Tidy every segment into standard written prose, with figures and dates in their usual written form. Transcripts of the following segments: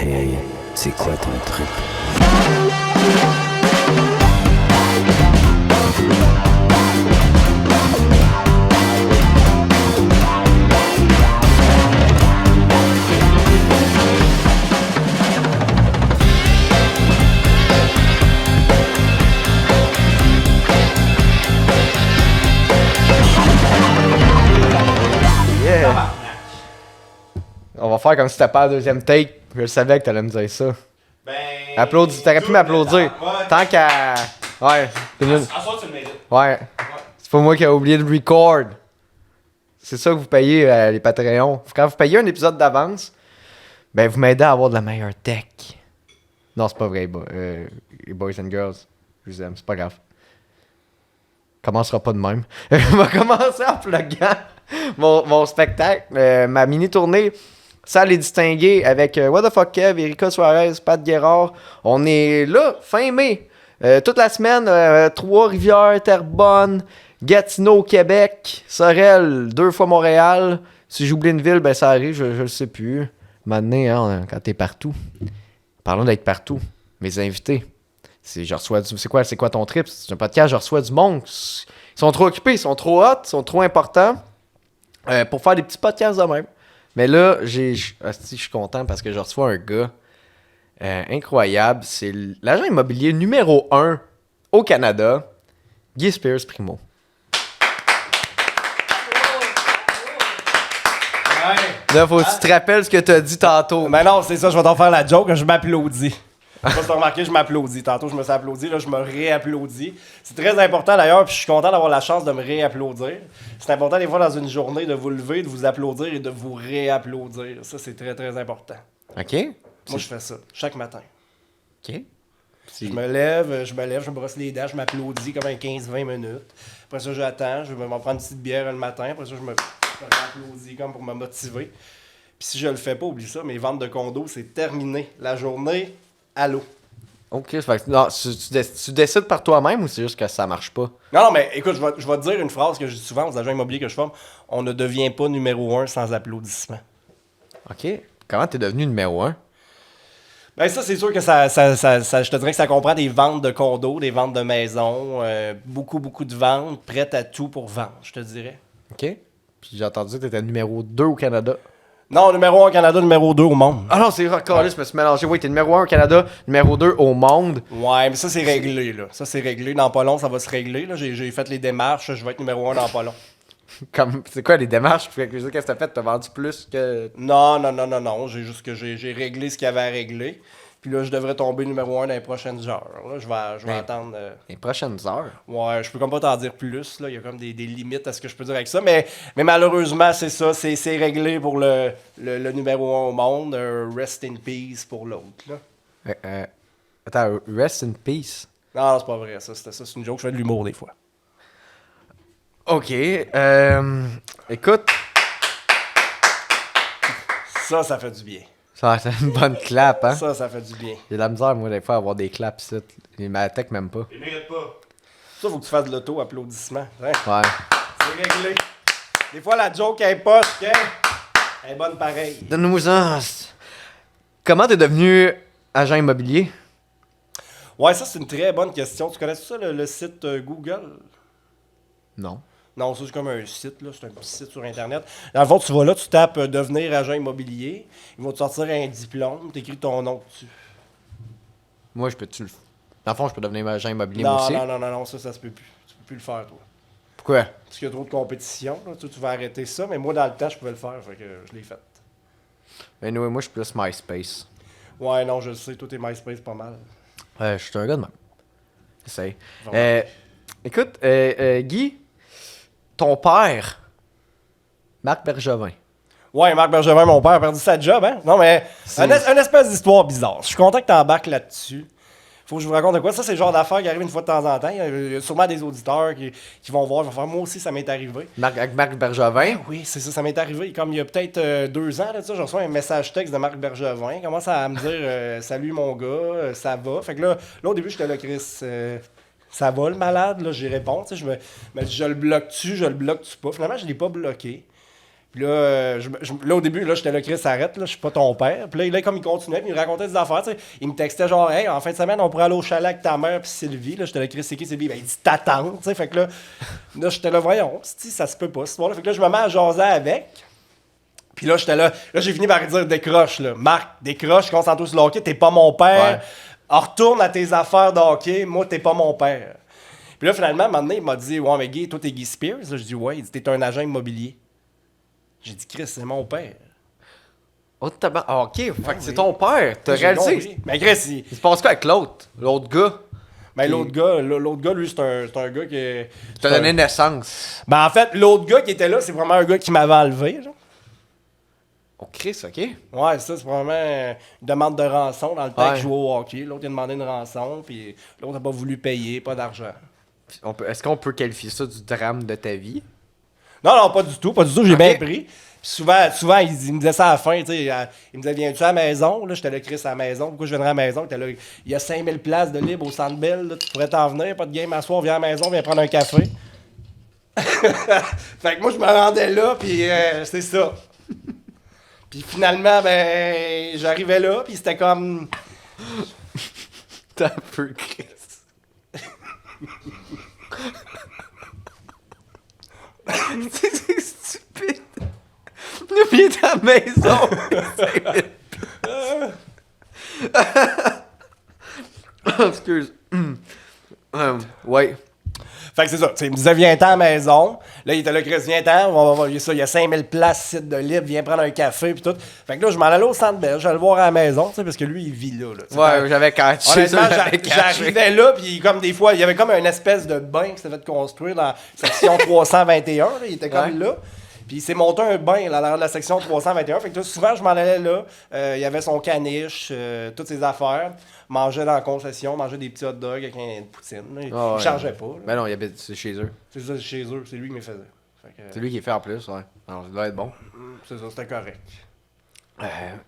Hey, c'est quoi ton trip? Yeah! On va faire comme si t'as pas la deuxième take. Je savais que t'allais me dire ça. Ben. Applaudis, t'aurais pu m'applaudir. Ouais. Tant qu'à. Ouais. En soi, tu le mérites. Ouais. C'est pas moi qui ai oublié de record. C'est ça que vous payez, les Patreons. Quand vous payez un épisode d'avance, ben vous m'aidez à avoir de la meilleure tech. Non, c'est pas vrai, les boys and girls. Je vous aime, c'est pas grave. Commencera pas de même. On va commencer en pluguant mon spectacle, ma mini-tournée. Ça, les distinguer avec What the fuck Kev, Erika Suarez, Pat Guérard. On est là, fin mai. Toute la semaine, Trois-Rivières, Terrebonne, Gatineau, Québec, Sorel, 2 fois Montréal. Si j'oublie une ville, ben ça arrive, je le sais plus. Maintenant, hein, quand t'es partout. Parlons d'être partout. Mes invités. C'est quoi ton trip? C'est un podcast, je reçois du monde. Ils sont trop occupés, ils sont trop hot, ils sont trop importants pour faire des petits podcasts de même. Mais là, je suis content parce que je reçois un gars incroyable. C'est l'agent immobilier numéro 1 au Canada, Guy Spears Primo. Là, faut que tu te rappelles ce que tu as dit tantôt. Mais non, c'est ça, je vais t'en faire la joke, je m'applaudis. Je sais pas si t'as remarqué, je m'applaudis. Tantôt, je me suis applaudi, là, je me réapplaudis. C'est très important d'ailleurs, puis je suis content d'avoir la chance de me réapplaudir. C'est important des fois dans une journée de vous lever, de vous applaudir et de vous réapplaudir. Ça, c'est très, très important. OK? Moi, je fais ça chaque matin. OK. Je me lève, je me brosse les dents, je m'applaudis comme un 15-20 minutes. Après ça, j'attends, je vais m'en prendre une petite bière le matin. Après ça, je me réapplaudis comme pour me motiver. Puis si je le fais pas, oublie ça, mes ventes de condos, c'est terminé. La journée, allô. OK, fait que, non, tu décides par toi-même ou c'est juste que ça marche pas? Non, mais écoute, je vais te dire une phrase que je dis souvent aux agents immobiliers que je forme. On ne devient pas numéro 1 sans applaudissements. OK. Comment t'es devenu numéro 1? Ben ça, c'est sûr que ça, je te dirais que ça comprend des ventes de condos, des ventes de maisons, beaucoup de ventes, prêtes à tout pour vendre, je te dirais. OK. Puis j'ai entendu que t'étais numéro 2 au Canada. Non, numéro 1 au Canada, numéro 2 au monde. Ah non, c'est encore je me suis mélangé. Oui, t'es numéro 1 au Canada, numéro 2 au monde. Ouais, mais ça, c'est réglé, là. Ça, c'est réglé. Dans pas long, ça va se régler, là. J'ai fait les démarches, je vais être numéro 1 dans pas long. C'est quoi les démarches? Qu'est-ce que t'as fait? T'as vendu plus que... Non. J'ai juste que j'ai réglé ce qu'il y avait à régler. Puis là, je devrais tomber numéro 1 dans les prochaines heures. Là, je vais attendre... Les prochaines heures? Ouais, je peux comme pas t'en dire plus, là. Il y a comme des limites à ce que je peux dire avec ça. Mais malheureusement, c'est ça. C'est réglé pour le numéro 1 au monde. Rest in peace pour l'autre, là. Attends, rest in peace. Non, c'est pas vrai. Ça, c'est une joke. Je fais de l'humour des fois. OK. Écoute, Ça fait du bien. ça c'est une bonne clap, hein? Ça fait du bien. J'ai de la misère, moi, des fois, à avoir des claps ici. Les Matec, même pas. Il mérite pas. Ça, faut que tu fasses de l'auto-applaudissement. Hein? Ouais. C'est réglé. Des fois, la joke, elle est poche, hein? Elle est bonne pareil. Donne-nous ça. Comment t'es devenu agent immobilier? Ouais, ça, c'est une très bonne question. Tu connais ça, le site Google? Non. Non, ça, c'est comme un site, là. C'est un petit site sur Internet. Dans le fond, tu vas là, tu tapes devenir agent immobilier. Ils vont te sortir un diplôme, t'écris ton nom dessus. Moi, je peux-tu le... Dans le fond, je peux devenir agent immobilier, moi aussi? Non, ça se peut plus. Tu peux plus le faire, toi. Pourquoi? Parce qu'il y a trop de compétition, là. Tu vas arrêter ça, mais moi, dans le temps, je pouvais le faire, fait que je l'ai fait. Ben, anyway, moi, je suis plus MySpace. Ouais, non, je le sais, toi, t'es MySpace pas mal. Je suis un gars de même. J'essaye. Vraiment. Écoute, Guy, ton père, Marc Bergevin. Ouais, Marc Bergevin, mon père, a perdu sa job, hein? Non, mais une espèce d'histoire bizarre. Je suis content que t'embarques là-dessus. Faut que je vous raconte de quoi. Ça, c'est le genre d'affaire qui arrive une fois de temps en temps. Il y a sûrement des auditeurs qui vont voir, ils vont faire, moi aussi, ça m'est arrivé. Avec Marc Bergevin? Oui, c'est ça m'est arrivé. Comme il y a peut-être 2 ans, là, je reçois un message texte de Marc Bergevin. Il commence à me dire salut mon gars, ça va. Fait que là au début, j'étais là, Chris, ça va le malade? Là, j'y réponds. Je me dis, je le bloque-tu pas? Finalement, je l'ai pas bloqué. Puis là, là, au début, là, j'étais là, Chris, arrête, là, je suis pas ton père. Puis là, comme il continuait, puis il me racontait des affaires, tu sais. Il me textait genre, hey, en fin de semaine, on pourrait aller au chalet avec ta mère, puis Sylvie. Là, j'étais là, Chris, c'est qui Sylvie? Ben, il dit ta tante, tu sais. Fait que là, j'étais là, voyons, ça se peut pas, ce soir-là. Fait que là, je me mets à jaser avec. Puis là, j'étais là, j'ai fini par lui dire, décroche, là. Marc, décroche, concentre-toi sur le hockey, t'es pas mon père. Ouais. Retourne à tes affaires de hockey, moi, t'es pas mon père. Puis là, finalement, à un moment donné, il m'a dit, ouais, mais Guy, toi, t'es Guy Spears? Là, je dis, ouais. Il dit, t'es un agent immobilier. J'ai dit, Chris, c'est mon père. Oh, ok, fait que c'est ton père. T'as réalisé. Mais Chris, il se passe quoi avec l'autre? L'autre gars? Ben, l'autre gars, lui, c'est un gars qui. T'as donné naissance. Ben, en fait, l'autre gars qui était là, c'est vraiment un gars qui m'avait enlevé, genre. Oh, Chris, ok. Ouais, ça, c'est vraiment une demande de rançon dans le temps que je jouais au hockey. L'autre, il a demandé une rançon, puis l'autre n'a pas voulu payer, pas d'argent. Est-ce qu'on peut qualifier ça du drame de ta vie? Non, pas du tout, j'ai bien pris. Puis souvent il me disait ça à la fin, tu sais, il me disait, viens-tu à la maison? Là, j'étais là, Chris, à la maison. Pourquoi je viendrais à la maison? Là, il y a 5000 places de libre au Centre Bell, là, tu pourrais t'en venir, pas de game à soir, viens à la maison, viens prendre un café. Fait que moi, je me rendais là, puis c'est ça. Puis finalement, ben, j'arrivais là, puis c'était comme... T'as un peu, Chris. C'est stupide. N'oubliez ta maison. Excuse. Ouais. Fait que c'est ça. Il me disait, viens-t'en à la maison. Là, il était là, Chris, viens-t'en. Il y a 5000 places, site de libre, viens prendre un café, puis tout. Fait que là, je m'en allais au Centre Bell, j'allais le voir à la maison, parce que lui, il vit là. Ouais, j'avais catché. Honnêtement, j'arrivais là, puis comme des fois, il y avait comme une espèce de bain qui s'était fait construire dans la section 321. Là, il était comme là. Puis il s'est monté un bain là, dans la section 321. Fait que là, souvent, je m'en allais là. Il y avait son caniche, toutes ses affaires. Mangeait dans la concession, mangeait des petits hot dogs avec une poutine. Il chargeait pas. Là. Ben non, il habite chez eux. C'est ça, chez eux. C'est lui qui me faisait. C'est lui qui est fait en plus, ouais. Alors, ça doit être bon. C'est ça, c'était correct.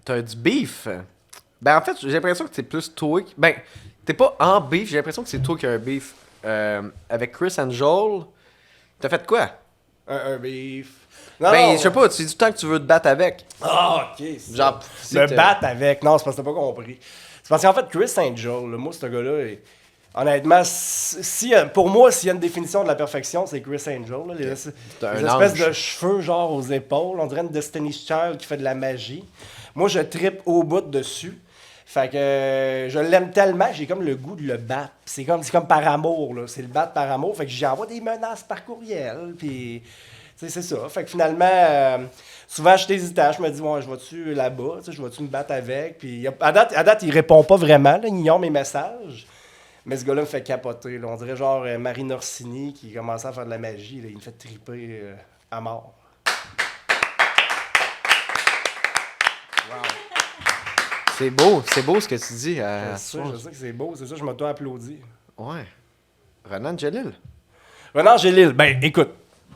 T'as du beef. Ben en fait, j'ai l'impression que c'est plus toi qui... Ben, t'es pas en beef, j'ai l'impression que c'est toi qui as un beef. Avec Chris and Joel, t'as fait quoi? Un beef... Non, ben, je sais pas, tu dis du temps que tu veux te battre avec. Ah, ok. Genre, me battre avec. Non, c'est parce que t'as pas compris. C'est parce qu'en fait, Chris St. Joel, moi, ce gars-là, honnêtement, pour moi, s'il y a une définition de la perfection, c'est Chris St. Joel. Les espèces de cheveux, genre aux épaules. On dirait une Destiny's Child qui fait de la magie. Moi, je trippe au bout dessus. Fait que je l'aime tellement, j'ai comme le goût de le battre. C'est comme par amour, là. C'est le battre par amour. Fait que j'envoie des menaces par courriel. Puis... c'est ça. Fait que finalement, souvent, je t'hésitais. Je me dis, ouais, je vais-tu là-bas? Je vais-tu me battre avec? Puis à date, il répond pas vraiment. Là, il ignore mes messages. Mais ce gars-là me fait capoter. Là. On dirait genre Marine Orsini qui commençait à faire de la magie. Là. Il me fait triper à mort. Wow. C'est beau ce que tu dis. Je sais que c'est beau. C'est ça, je m'auto-applaudis. Ouais. Renan Angelil. Renan Angelil, ben écoute.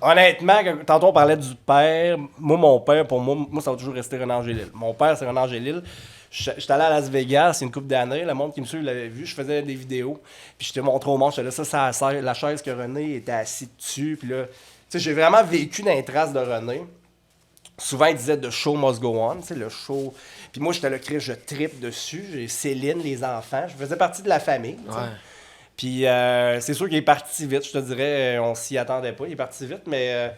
Honnêtement, tantôt on parlait du père. Moi, mon père, pour moi, ça va toujours rester Renan Angelil. Mon père, c'est Renan Angelil. J'étais allé à Las Vegas, c'est une couple d'années. Le monde qui me suit l'avait vu. Je faisais des vidéos. Puis je te montré au monde. J'étais là, ça, la chaise que René était assis dessus. Puis là, tu sais, j'ai vraiment vécu dans les traces de René. Souvent, il disait « The show must go on », tu sais, le show. Puis moi, j'étais là, je trippe dessus. J'ai Céline, les enfants. Je faisais partie de la famille. Ouais. Puis c'est sûr qu'il est parti vite, je te dirais, on s'y attendait pas, il est parti vite, mais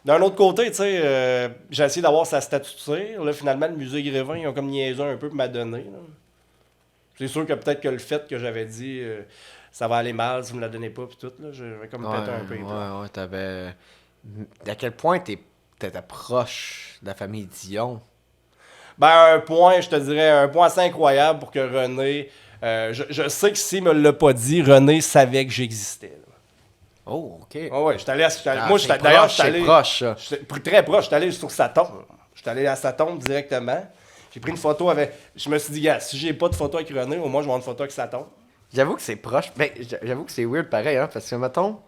d'un autre côté, tu sais, j'ai essayé d'avoir sa statue de cire, là, finalement, le musée Grévin, ils ont comme niaisé un peu pour m'adonner. Là. C'est sûr que peut-être que le fait que j'avais dit, ça va aller mal si vous me la donnez pas, puis tout, là, j'avais comme pété un peu. Ouais, t'avais... À quel point t'étais proche de la famille Dion? Ben, un point, je te dirais, un point assez incroyable pour que René... je sais que s'il me l'a pas dit, René savait que j'existais. Là. Oh, OK. Oh, ouais, j'étais allé à... moi, d'ailleurs, j'étais allé... proche, ça. Très proche, j'étais allé sur sa tombe. J'étais allé à sa tombe directement. J'ai pris une photo avec... Je me suis dit, gars, si j'ai pas de photo avec René, au moins, je vais avoir une photo avec sa tombe. J'avoue que c'est proche. Ben, j'avoue que c'est weird pareil, hein, parce que, mettons...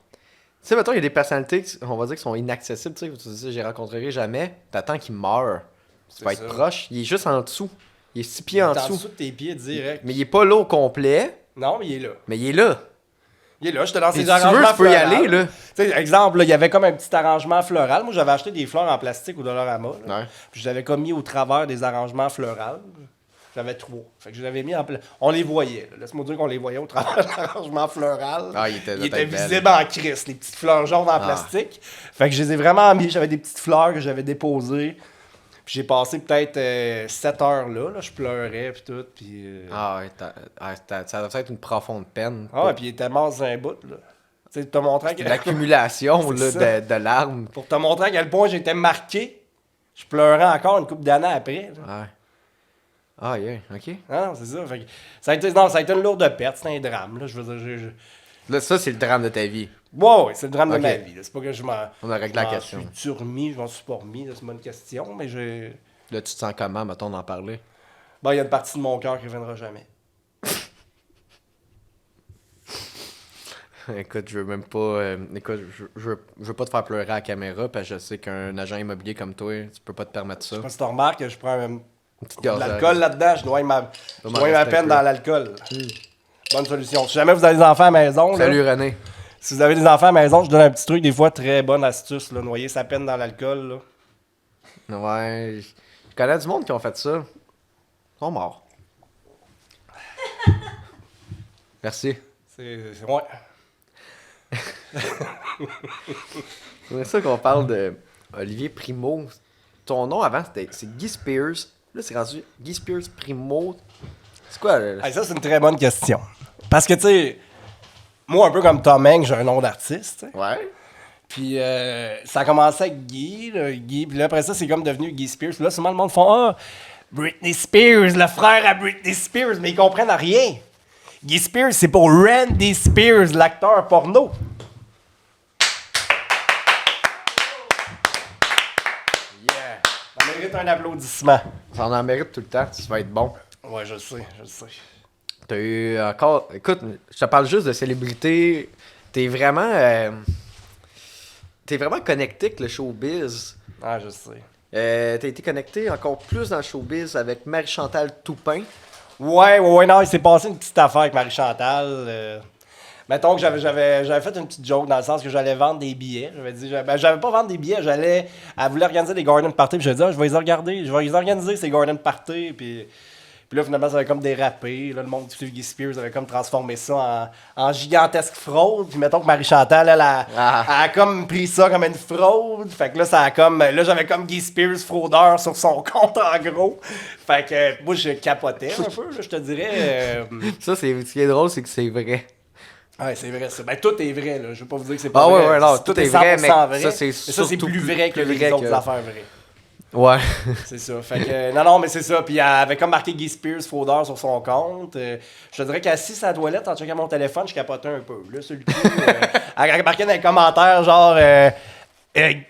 Tu sais, mettons, il y a des personnalités, on va dire, qui sont inaccessibles, tu sais, tu dis, j'y rencontrerai jamais, t'attends qu'il meure. Tu vas être proche. Il est juste en dessous. Il est 6 pieds en dessous. En dessous de tes pieds, direct. Mais il est pas là au complet. Non, mais il est là. Mais il est là. Il est là, j'étais dans Si ses tu arrangements veux, tu peux y floraux. aller, là. Tu sais, exemple, là, il y avait comme un petit arrangement floral. Moi, j'avais acheté des fleurs en plastique au Dollarama. Là. Ouais. Puis je l'avais comme mis au travers des arrangements floraux. J'avais 3. Fait que je l'avais mis en place. On les voyait. Là. Laisse-moi dire qu'on les voyait au travers de l'arrangement floral. Ah, il était visible en crise, les petites fleurs jaunes en plastique. Fait que je les ai vraiment mis. J'avais des petites fleurs que j'avais déposées. Puis j'ai passé peut-être 7 heures là. Je pleurais, puis tout. Puis, Ah ouais, ça doit être une profonde peine. Ah ouais, puis il était mort dans un bout, là. Tu sais, te montrer que... L'accumulation C'est là, de larmes. Pour te montrer à quel point j'étais marqué, je pleurais encore une couple d'années après. Là. Ouais. Ah, yeah, ok. Ah non, c'est ça. Fait que ça a été une lourde perte, c'était un drame. Là, je veux dire, Là, ça, c'est le drame de ta vie. ouais, c'est le drame de Ok. ma vie. là. C'est pas que je m'en. On a réglé la question. Je m'en suis pas remis, là, c'est une bonne question, mais j'ai. Là, tu te sens comment, mettons, d'en parler? Ben, il y a une partie de mon cœur qui reviendra jamais. Écoute, je veux même pas. Écoute, je veux pas te faire pleurer à la caméra, parce que je sais qu'un agent immobilier comme toi, tu peux pas te permettre ça. Je sais pas si tu remarques que je prends Une petite de gorgée. l'alcool là-dedans, je noie ma m'en rester un peine peu. dans l'alcool. Bonne solution. Si jamais vous avez des enfants à la maison, là, Salut René. si vous avez des enfants à la maison, je donne un petit truc, des fois, très bonne astuce, là, noyer sa peine dans l'alcool. Là. Ouais, je connais du monde qui ont fait ça. Ils sont morts. Merci. Ouais. C'est ça qu'on parle de Olivier Primo. Ton nom avant, c'est Guy Spears. Là, c'est rendu Guy Spears Primo. C'est quoi? Hey, ça, c'est une très bonne question. Parce que, tu sais, moi, un peu comme Tom Hanks, j'ai un nom d'artiste. tu sais. Ouais. Puis ça a commencé avec Guy, puis là, après ça, c'est comme devenu Guy Spears. Puis là, souvent, le monde font « Ah, Britney Spears, le frère à Britney Spears », mais ils comprennent rien. Guy Spears, c'est pour Randy Spears, l'acteur porno. Yeah. Ça mérite un applaudissement. Ça en mérite tout le temps. Tu vas être bon. Ouais, je le sais. T'as eu encore. Écoute, je te parle juste de célébrité. T'es vraiment. T'es vraiment connecté avec le showbiz. Ah, je sais. T'as été connecté encore plus dans le showbiz avec Marie-Chantal Toupin. Ouais, non, il s'est passé une petite affaire avec Marie-Chantal. Mettons que j'avais fait une petite joke dans le sens que j'allais vendre des billets. J'avais dit, j'avais pas vendre des billets, elle voulait organiser des garden parties, puis je dit, je vais les organiser, ces garden parties, puis là, finalement, ça avait comme dérapé. Là, le monde du Guy Spears avait comme transformé ça en gigantesque fraude. Puis mettons que Marie-Chantal, elle a comme pris ça comme une fraude. Fait que là, ça a comme. Là, j'avais comme Guy Spears fraudeur sur son compte, en gros. Fait que moi, je capotais un peu, là, je te dirais. Ça, ce qui est drôle, c'est que c'est vrai. Ouais, c'est vrai, ça. Ben, tout est vrai, là. Je veux pas vous dire que c'est pas Ah vrai. ouais, non, tout tout est vrai, mais 100% ça, c'est Mais ça, c'est surtout plus vrai que plus les vrai autres que- affaires vraies. Ouais. C'est ça. Fait que, non, mais c'est ça. Puis elle avait comme marqué Guy Spears fraudeur sur son compte. Je te dirais qu'assis à la toilette en checkant mon téléphone, je capotais un peu. Là, sur le coup, elle avait marqué dans les commentaires genre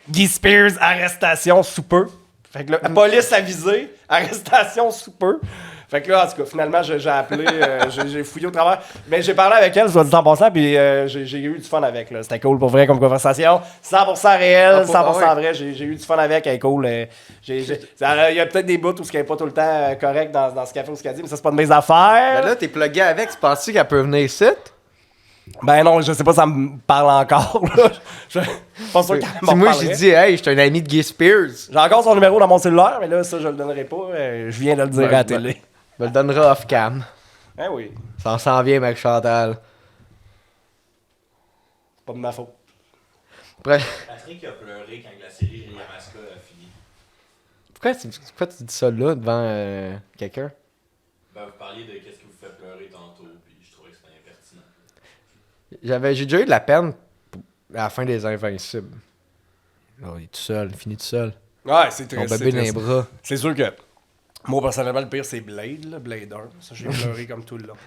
Guy Spears, arrestation sous peu. Fait que là, police avisée, arrestation sous peu. Fait que là, en tout cas, finalement, j'ai appelé, j'ai fouillé au travers. Mais j'ai parlé avec elle, je dois dire en passant, puis j'ai eu du fun avec. Là. C'était cool pour vrai comme conversation. 100% réel, 100% vrai. J'ai eu du fun avec, elle est cool. Il y a peut-être des bouts où ce qui n'est pas tout le temps correct dans ce café ou ce qu'elle dit, mais ça, c'est pas de mes affaires. Ben là, t'es plugué avec, tu penses qu'elle peut venir ici? Ben non, je sais pas si ça me parle encore. Là. Je suis pas sûr qu'elle Si m'en moi, parlerait. j'ai dit, hey, je suis un ami de Guy Spears, J'ai encore son numéro dans mon cellulaire, mais là, ça, je le donnerai pas. Je viens de le dire Ben, à la ben. télé. je me le donnerai off-cam. Hein, oui. Ça s'en vient, Marie-Chantal. C'est pas de ma faute. Après, Patrick a pleuré quand la série Yamaska a fini. pourquoi tu dis ça là, devant quelqu'un? Ben, vous parliez de qu'est-ce qui vous fait pleurer tantôt, puis je trouvais que c'était impertinent. J'ai déjà eu de la peine à la fin des Invincibles. Oh, il est tout seul, il finit tout seul. Ouais, c'est Mon triste. bébé c'est dans les triste. bras. C'est sûr que moi, personnellement, le pire, c'est Blade, là, Blade 1. Ça, j'ai pleuré comme tout le long.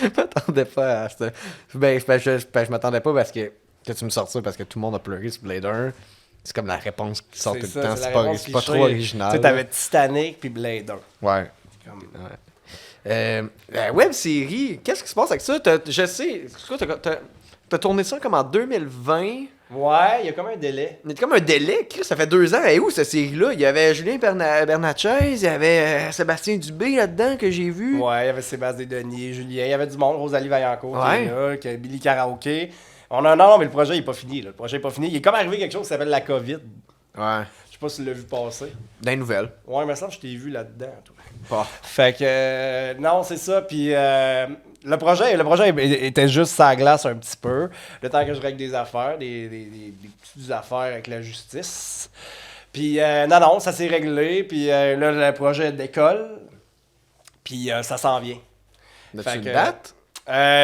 Je m'attendais pas à ça. Ben, je m'attendais pas parce que tu me sortes ça parce que tout le monde a pleuré sur Blade 1. C'est comme la réponse qui sort tout le temps. la C'est pas, réponse c'est pas cliché. trop original. Tu sais, t'avais Titanic puis Blade 1. Ouais. Comme- La web série, qu'est-ce qui se passe avec ça? Je sais, t'as tourné ça comme en 2020. Ouais, il y a comme un délai. Il y a comme un délai, Chris, ça fait 2 ans. Et où cette série-là? Il y avait Julien Bernatchez, il y avait Sébastien Dubé là-dedans que j'ai vu. Ouais, il y avait Sébastien Denis, Julien, il y avait du monde, Rosalie Vaillancourt Ouais. qui est là, qui a Billy Karaoke. On a un an, mais le projet est pas fini. Là. Le projet est pas fini. Il est comme arrivé quelque chose qui s'appelle la COVID. Ouais. Je sais pas si tu l'as vu passer. Dans les nouvelles. Ouais, mais ça, je t'ai vu là-dedans, toi. Pas. Fait que, non, c'est ça. Puis le projet était juste sa glace un petit peu. Le temps que je règle des affaires, des petites affaires avec la justice. Puis, non, ça s'est réglé. Puis là, le projet décolle. Puis ça s'en vient. As-tu Fait une que, date?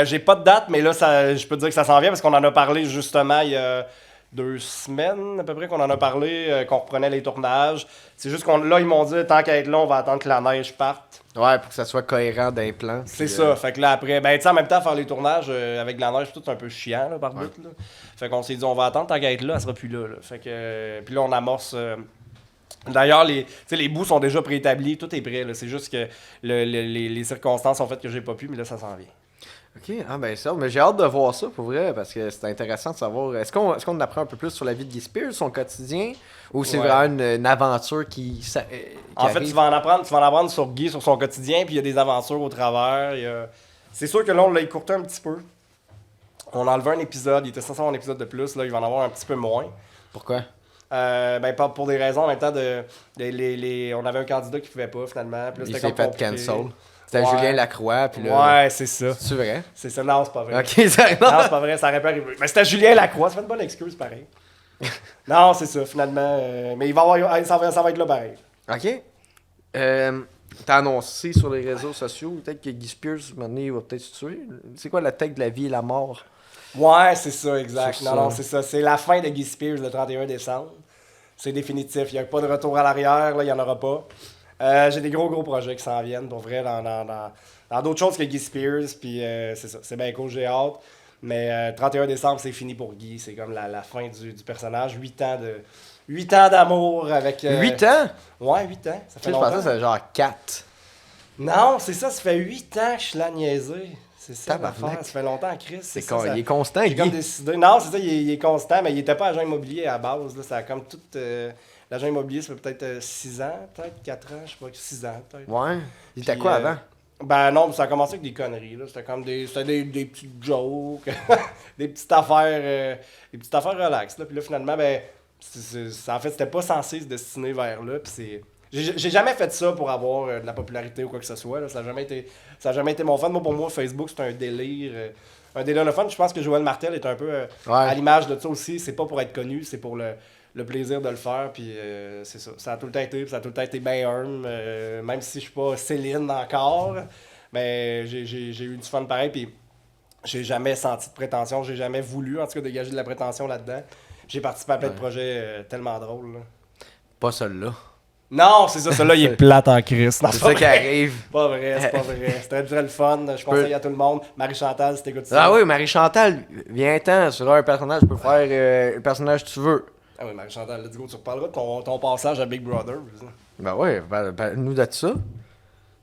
J'ai pas de date, mais là, je peux te dire que ça s'en vient parce qu'on en a parlé justement il y a 2 semaines à peu près qu'on en a parlé, qu'on reprenait les tournages. C'est juste là, ils m'ont dit, tant qu'à être là, on va attendre que la neige parte. Ouais, pour que ça soit cohérent d'un plan. C'est puis, ça. Fait que là, après, ben, tu sais, en même temps, faire les tournages avec de la neige, tout, c'est un peu chiant, là, par bout, là. Fait qu'on s'est dit, on va attendre, tant qu'à être là, elle sera plus là. Fait que, puis là, on amorce. D'ailleurs, les bouts sont déjà préétablis, tout est prêt, là. C'est juste que les circonstances ont fait que j'ai pas pu, mais là, ça s'en vient. Ok, ah ben ça, mais j'ai hâte de voir ça pour vrai, parce que c'est intéressant de savoir. Est-ce qu'on apprend un peu plus sur la vie de Guy Spears, son quotidien, ou c'est Ouais. vraiment une aventure qui En fait, arrive? tu vas en apprendre sur Guy, sur son quotidien, puis il y a des aventures au travers. C'est sûr que là, on l'a écourté un petit peu. On a enlevé un épisode, il était censé avoir un épisode de plus, là, il va en avoir un petit peu moins. Pourquoi? Ben, pas pour des raisons en même temps on avait un candidat qui pouvait pas finalement. Puis là, Il c'était s'est comme fait compliqué. cancel. C'était Ouais. Julien Lacroix, puis là... Ouais, c'est ça. C'est vrai? C'est ça. Non, c'est pas vrai. Ok, ça... Non, c'est pas vrai, ça aurait pas arrivé. Mais c'était Julien Lacroix, ça fait une bonne excuse, pareil. Non, c'est ça, finalement. Mais il va avoir, ça va être là, pareil. Ok. T'as annoncé sur les réseaux sociaux, peut-être que Guy Spears, maintenant, il va peut-être se tuer. C'est quoi la tech de la vie et la mort? Ouais, c'est ça, exact. C'est Non, ça. non, c'est ça. C'est la fin de Guy Spears le 31 décembre. C'est définitif. Il n'y a pas de retour à l'arrière, là, il n'y en aura pas. J'ai des gros projets qui s'en viennent, pour vrai, dans d'autres choses que Guy Spears. Puis c'est ça, c'est bien cool, j'ai hâte. Mais 31 décembre, c'est fini pour Guy. C'est comme la fin du personnage. 8 ans d'amour avec... 8 ans? Ouais, 8 ans. Ça Tu fait sais, je longtemps. pensais que c'était genre 4. Non, c'est ça, ça fait 8 ans que je suis là niaiser. C'est ça Tabarnak. l'affaire. Ça fait longtemps, Chris. C'est ça, ça- il est constant, J'ai comme Guy. décidé. Non, c'est ça, il est constant, mais il était pas agent immobilier à la base. Là. Ça a comme tout. L'agent immobilier, ça fait peut-être 6 ans, peut-être 4 ans, je sais pas, 6 ans peut-être. Ouais. Il était Puis, quoi avant? Ben non, ça a commencé avec des conneries. Là. C'était comme des petites jokes, des petites affaires relax. Là. Puis là, finalement, ben, en fait, c'était pas censé se destiner vers là. Puis c'est. J'ai jamais fait ça pour avoir de la popularité ou quoi que ce soit. Là. Ça a jamais été mon fun. Moi, pour moi, Facebook, c'est un délire. Un délire de fun. Je pense que Joël Martel est un peu à l'image de ça aussi. C'est pas pour être connu, c'est pour le plaisir de le faire. Puis c'est ça. Ça a tout le temps été bien earn. Même si je suis pas Céline encore. Mais j'ai eu du fun pareil. Puis j'ai jamais senti de prétention. J'ai jamais voulu, en tout cas, dégager de la prétention là-dedans. J'ai participé à plein de projets tellement drôles. Là. Pas celui-là. Non, c'est ça, celui-là, il est plate en crise. C'est ça qui arrive. Pas vrai, c'est pas vrai. C'était très le fun. Je conseille à tout le monde. Marie-Chantal, si t'écoutes ça. Ah oui, Marie-Chantal, viens-t'en, sur un personnage, tu peux faire le personnage que tu veux. Ah oui, Marie-Chantal, let's go. Tu reparleras de ton passage à Big Brother. Ben ouais, nous de ça.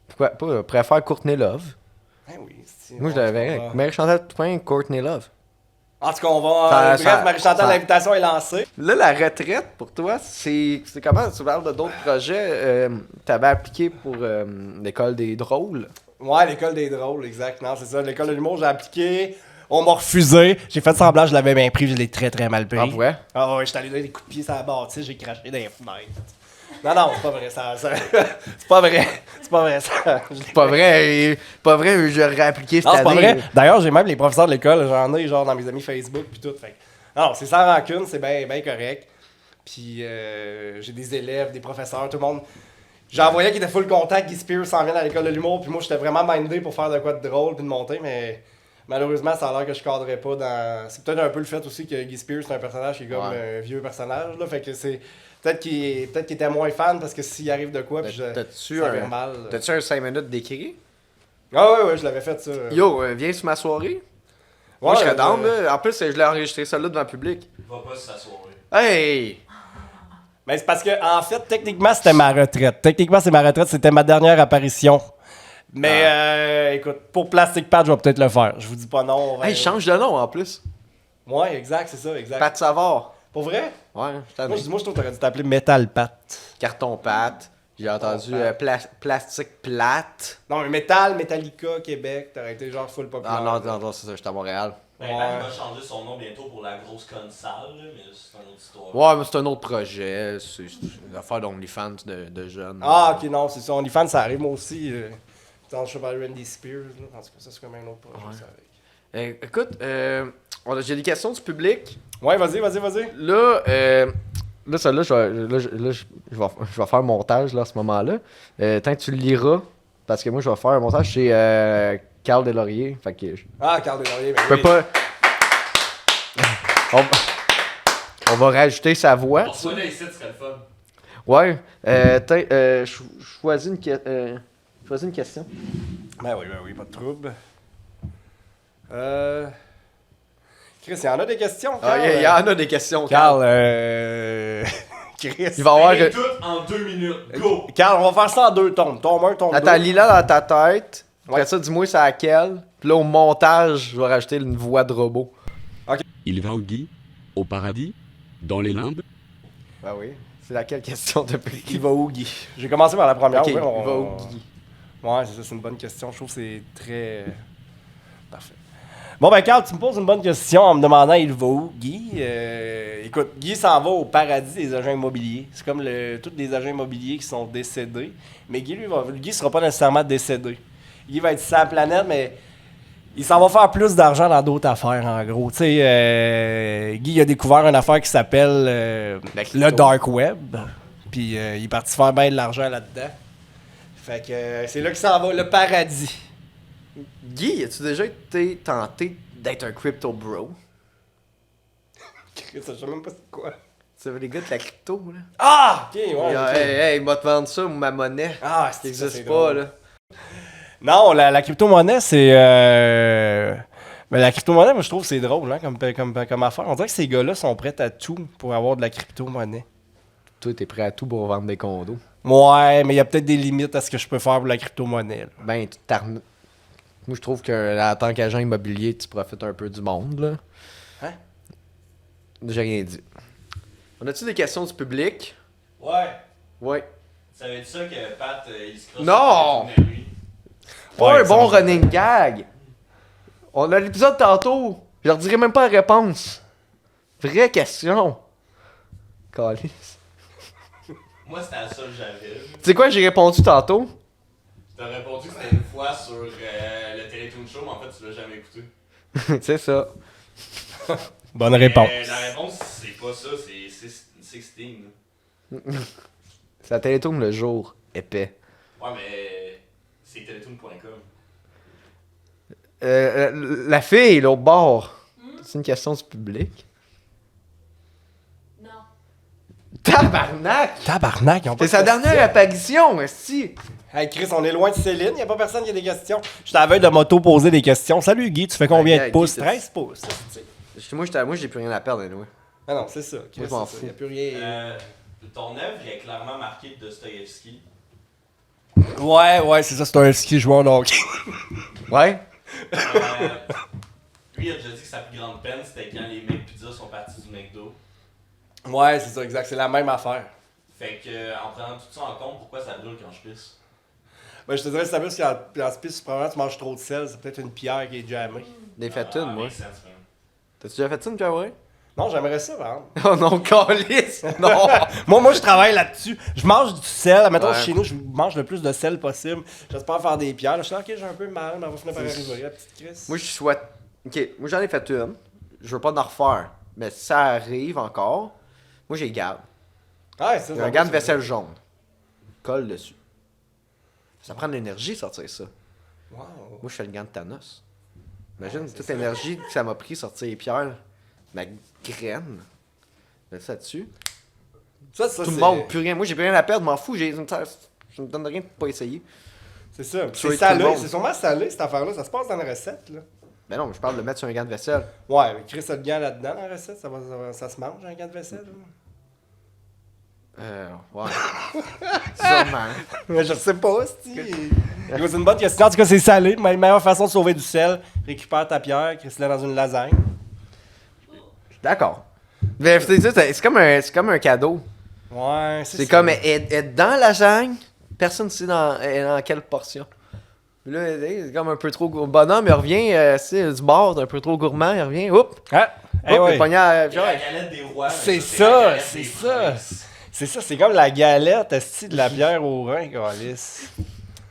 Pourquoi pas, préfère Courtney Love. Ah oui, c'est Moi, je le verrais avec Marie-Chantal Toupin, Courtney Love. En tout cas, on va. Ça- Bref, Marie-Chantal, ça- l'invitation est lancée. Là, la retraite, pour toi, c'est comment? Tu parles de d'autres projets. T'avais appliqué pour l'école des drôles. Ouais, l'école des drôles, exact. Non, c'est ça. L'école de l'humour, j'ai appliqué. On m'a refusé. J'ai fait semblant, je l'avais bien pris, je l'ai très très mal pris. Ah, ouais? Ah ouais, j'étais allé donner des coups de pied sur la bâtisse, j'ai craché dans les fenêtres. Non, c'est pas vrai, c'est pas vrai. C'est pas vrai, ça. Pas vrai, j'aurais appliqué cette Non, c'est pas année. vrai. D'ailleurs, j'ai même les professeurs de l'école, j'en ai genre dans mes amis Facebook puis tout. Fait. que- Non, c'est sans rancune, c'est bien correct. Puis j'ai des élèves, des professeurs, tout le monde. J'en voyais qui étaient full contact, Guy Spears s'en vient à l'école de l'humour, puis moi j'étais vraiment mindé pour faire de quoi de drôle puis de monter, mais malheureusement ça a l'air que je cadrais pas dans. C'est peut-être un peu le fait aussi que Guy Spears c'est un personnage qui est comme un vieux personnage, là, fait que c'est. Peut-être qu'il était moins fan parce que s'il arrive de quoi, puis T'as-tu ça fait mal. T'as-tu un 5 minutes d'écrit? Ah ouais, je l'avais fait ça. Yo, viens sur ma soirée. Moi, je serais down, là. En plus, je l'ai enregistré ça là devant le public. Va pas sur sa soirée. Hey! Mais c'est parce que, en fait, techniquement, c'était ma retraite. Techniquement, c'est ma retraite. C'était ma dernière apparition. Mais, écoute, pour Plastic Pad, je vais peut-être le faire. Je vous dis pas non. Hey, change de nom en plus. Ouais, exact, c'est ça, exact. Pat Savard. Pour vrai? Ouais, je Moi, je trouve que t'aurais dû t'appeler Metal Pat. Carton pâte. J'ai entendu plastique plate. Non, mais Metal, Metallica, Québec, t'aurais été genre full populaire. Ah non, c'est ça, j'étais à Montréal. Ben, Ouais. Pat va changer son nom bientôt pour la grosse conne sale, là, mais c'est une autre histoire. Ouais, mais c'est un autre projet. C'est une affaire d'OnlyFans de jeunes. Ah, ok, non, c'est ça. OnlyFans, ça arrive moi aussi. Quand je suis par Randy Spears, là. En tout cas, ça, c'est comme un autre projet, Ouais. ça avec. Écoute, j'ai des questions du public. Ouais, vas-y. Là, celle-là, je vais faire un montage là, à ce moment-là. Tant que tu le liras, parce que moi, je vais faire un montage chez Carl Deslauriers. Fait que je Ah, Carl Deslauriers, ben peux oui. pas. On va rajouter sa voix. Pour toi, là, ici, ce serait le fun. Ouais. Choisis une question. Ben oui, pas de trouble. Chris, il y en a des questions, Ah, Carl. il y en a des questions. Carl, Chris. Il va y avoir. Et tout en 2 minutes. Go! Carl, on va faire ça en 2 tombes. Tombe 1, tombe 2. Attends, lis-la dans ta tête. Après Ouais. ça, dis-moi c'est à laquelle. Puis là, au montage, je vais rajouter une voix de robot. Il va au Guy, au paradis, dans les limbes. Ben oui. C'est laquelle question depuis? Il va où, Guy? J'ai commencé par la première. Ok, ouais, il va où, Guy? Ouais, c'est ça, c'est une bonne question. Je trouve que c'est très... Parfait. Bon, ben, Carl, tu me poses une bonne question en me demandant il va où, Guy? Écoute, Guy s'en va au paradis des agents immobiliers. C'est comme tous les agents immobiliers qui sont décédés. Mais Guy, Guy sera pas nécessairement décédé. Guy va être sur la planète, mais il s'en va faire plus d'argent dans d'autres affaires, en gros. Tu sais, Guy a découvert une affaire qui s'appelle le Dark Web. Puis il est parti faire bien de l'argent là-dedans. Fait que c'est là qu'il s'en va, le paradis. Guy, as-tu déjà été tenté d'être un crypto bro? Je sais même pas c'est quoi. Tu sais, les gars de la crypto, là? Ah! Ok, ouais. ok. Hey, il m'a te vendre ça, ma monnaie. Ah, Qui c'est n'existe pas, là. Non, la crypto-monnaie, c'est. Mais la crypto-monnaie, moi, je trouve que c'est drôle, hein, comme affaire. On dirait que ces gars-là sont prêts à tout pour avoir de la crypto-monnaie. Toi, t'es prêt à tout pour vendre des condos. Ouais, mais il y a peut-être des limites à ce que je peux faire pour la crypto-monnaie. Là. Ben, moi, je trouve que en tant qu'agent immobilier, tu profites un peu du monde, là. Hein? J'ai rien dit. On a-tu des questions du public? Ouais. Ouais. Savais-tu ça que Pat, il se crosse Non! sur la nuit? Pas Ouais, un ça bon va. running gag. On a l'épisode tantôt. Je leur dirai même pas la réponse. Vraie question. Calice. Moi, c'était la seule que j'avais. Tu sais quoi, j'ai répondu tantôt? T'as répondu que c'était une fois sur le Télétoon Show, mais en fait, tu l'as jamais écouté. C'est ça. Bonne réponse. La réponse, c'est pas ça, c'est 16. là. C'est la Télétoon le jour épais. Ouais, mais c'est télétoon.com. La fille, l'autre bord. C'est une question du public. Non. Tabarnak! Tabarnak, ils ont pas C'est de sa questions. dernière apparition, esti. Hey Chris, on est loin de Céline, y a pas personne qui a des questions. Je t'avais de m'auto-poser des questions. Salut Guy, tu fais combien Ouais, de pouces? Guy, 13 pouces. tu sais. Moi, j'ai plus rien à perdre, anyway. Ah non, c'est ça. Chris, Moi, je m'en c'est ça. fous. Y a plus rien. Ton œuvre est clairement marquée de Dostoïevski. Ouais, c'est ça, c'est un ski joueur donc. Ouais? Lui, il a déjà dit que sa plus grande peine, c'était quand les mecs pizza sont partis du McDo. Ouais, c'est ça, exact. C'est la même affaire. Fait que, en prenant tout ça en compte, pourquoi ça brûle quand je pisse? Ben, je te dirais, c'est parce qu'en piste, probablement, tu manges trop de sel. C'est peut-être une pierre qui est jammée. Des fait une, moi. makes sense, man. T'as-tu déjà fait ça, une Jawaii? Non, j'aimerais ça, par exemple. Oh non, calice! Non! moi, je travaille là-dessus. Je mange du sel. Mettons, Ouais. chez nous, je mange le plus de sel possible. J'espère faire des pierres. Je suis là, ok, j'ai un peu mal, mais on va finir par arriver. La petite Chris. Moi, je souhaite. Ok, moi j'en ai fait une. Je veux pas en refaire. Mais si ça arrive encore, moi j'ai garde. Ouais, c'est J'ai ça. un gant de vaisselle jaune. Colle dessus. Ça prend de l'énergie sortir ça. Wow. Moi je fais le gant de Thanos. Imagine toute l'énergie que ça m'a pris sortir les pierres. Ma graine. Mets ça dessus. Ça, Tout le c'est- monde, plus rien. Moi j'ai plus rien à perdre, m'en fous. Je me donne rien pour pas essayer. C'est ça. Sur C'est tout le salé. monde. C'est sûrement salé, cette affaire-là. Ça se passe dans la recette, là. Ben non, mais je parle de mettre sur un gant de vaisselle. Ouais, mais Chris a le gant là-dedans, dans la recette. Ça se mange, un gant de vaisselle. Ouais. Sûrement. Mais je sais pas, c'est une bonne question. En tout cas, c'est salé. La meilleure façon de sauver du sel, récupère ta pierre, crisse-la dans une lasagne. D'accord. Mais c'est ça, c'est comme un cadeau. Ouais, C'est ça. comme être dans la jungle, personne ne sait dans quelle portion. Puis là, c'est comme un peu trop gourmand. Bonhomme, il revient, c'est du bord, un peu trop gourmand, il revient, oups! Ah, Hop, il ouais. est pogné à- Il y a la galette des rois. C'est mais ça, la galette c'est des ça. princes. C'est ça, c'est comme la galette, esti, de la bière au rein, Calis.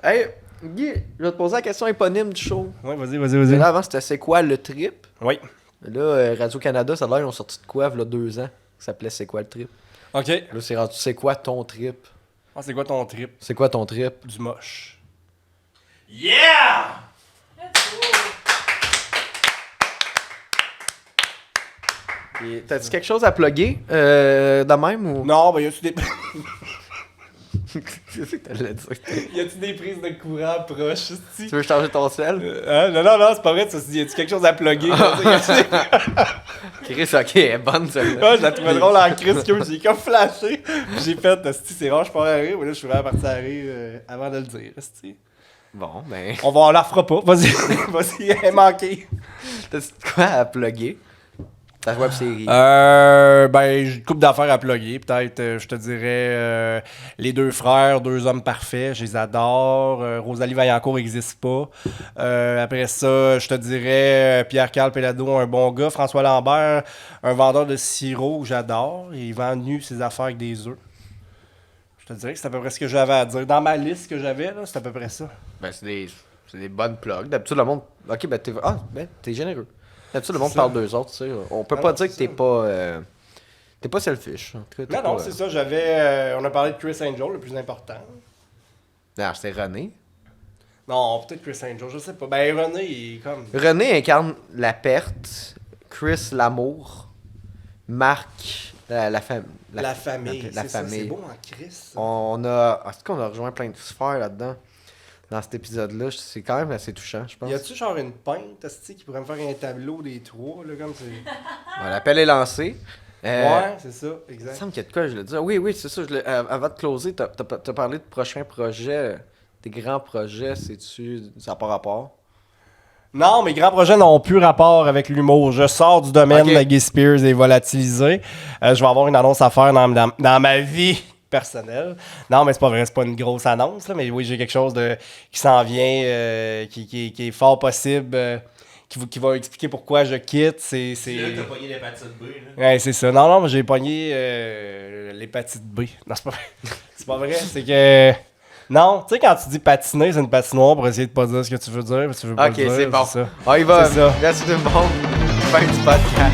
Hey, Guy, je vais te poser la question éponyme du show. Ouais, vas-y. Là, avant, c'était c'est quoi le trip? Oui. Là, Radio-Canada, ça a l'air, ils ont sorti de quoi, il y a 2 ans? Ça s'appelait C'est quoi le trip? Ok. Là, c'est rendu C'est quoi ton trip? Ah, c'est quoi ton trip? C'est quoi ton trip? Du moche. Yeah! Et t'as-tu quelque chose à plugger de même ou. Non, ben, y a-tu des. Qu'est-ce que t'allais dire? Y a-tu des prises de courant proches, esti? Tu veux changer ton sel? Hein? Non, c'est pas vrai, ça. Y a-tu quelque chose à plugger? Chris, ok, elle est bonne celle-là. Ah, je la trouvais drôle en crise, que j'ai comme flashé. J'ai fait, esti, c'est rare, je pars à rire, mais là, je suis vraiment parti à rire avant de le dire, esti. Bon, ben. On la fera pas. Vas-y, vas-y, elle est manquée. T'as-tu de quoi à plugger? Ta web série. Ben, j'ai une couple d'affaires à plugger. Peut-être, je te dirais, Les Deux Frères, 2 hommes parfaits, je les adore. Rosalie Vaillancourt n'existe pas. Après ça, je te dirais, Pierre-Carl Pelado, un bon gars. François Lambert, un vendeur de sirop que j'adore. Il vend nu ses affaires avec des œufs. Je te dirais que c'est à peu près ce que j'avais à dire. Dans ma liste que j'avais, là, c'est à peu près ça. Ben, c'est des bonnes plugs. D'habitude, le monde. Ok, ben, t'es généreux. D'habitude, le monde C'est parle d'eux autres, tu sais. On peut Ah pas non, dire que c'est t'es ça. pas. T'es pas selfish. En tout cas, t'es Non, pas, c'est ça. J'avais. On a parlé de Chris Angel, le plus important. Non, c'est René. Non, peut-être Chris Angel, je sais pas. Ben, René, il est comme. René incarne la perte, Chris l'amour, Marc la famille. La famille. La c'est ça, famille. c'est beau en Chris. ça. On a. Est-ce qu'on a rejoint plein de sphères là-dedans? Dans cet épisode-là, c'est quand même assez touchant, je pense. Y a-tu genre une peinte, asti, qui pourrait me faire un tableau des 3, là, comme c'est. Bon, l'appel est lancé. Ouais, c'est ça, Il me exact. semble qu'il y a de quoi, je le dis. Oui, c'est ça. Avant de closer, t'as parlé de prochains projets, des grands projets, c'est-tu. Ça n'a pas rapport? Non, mes grands projets n'ont plus rapport avec l'humour. Je sors du domaine Ok. de Guy Spears et volatilisé. Je vais avoir une annonce à faire dans ma vie personnelle. Non, mais c'est pas vrai, c'est pas une grosse annonce, là, mais oui, j'ai quelque chose qui s'en vient, qui est fort possible, qui va expliquer pourquoi je quitte. C'est là que t'as pogné l'hépatite B, là. Ouais, c'est ça. Non, mais j'ai pogné l'hépatite B. Non, c'est pas vrai. C'est pas vrai, c'est que... Non, tu sais, quand tu dis patiner, c'est une patinoire pour essayer de pas dire ce que tu veux dire, mais tu veux pas Ok, le dire, c'est bon. ça. On y va. C'est ça. Merci tout le monde. Fin du podcast.